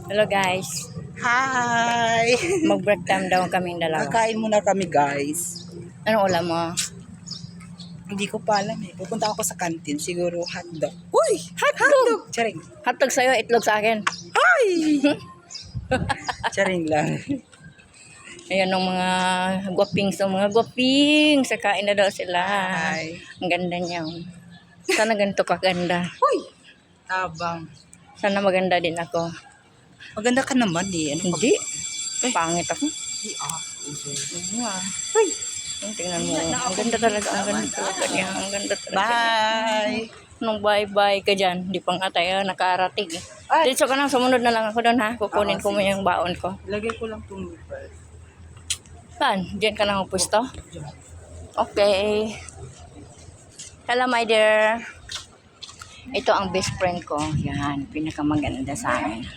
Hello guys. Hi! Mag-break time daw kaming dalawa. Kakain muna kami, guys. Anong ulam mo? Hindi ko pa alam eh. Pupunta ako sa canteen. Siguro hotdog. Uy! Hotdog! Charing. Hotdog sa'yo, itlog sa akin. Ay! Charing lang. Ayan ang mga guwapings. Ang mga guwapings. Kain na daw sila. Hi. Ang ganda niya. Sana ganito kaganda. Uy! Tabang. Sana maganda din ako. Maganda ka naman eh. Ano ka? Hindi. Pangit ako. Hindi ah. Uy! Tingnan mo. Ang ganda talaga. Ang ganda talaga niya. Ang ganda talaga. Bye! Nung bye-bye ka dyan, di pa nga tayo nakarating. Ay! Dito ka na, sumunod na lang ako doon ha. Kukunin ko mo yung baon ko. Lagay ko lang itong lupal. Saan? Diyan ka na pwesto? Okay. Hello my dear. Ito ang best friend ko. Yan, pinakamaganda sa amin.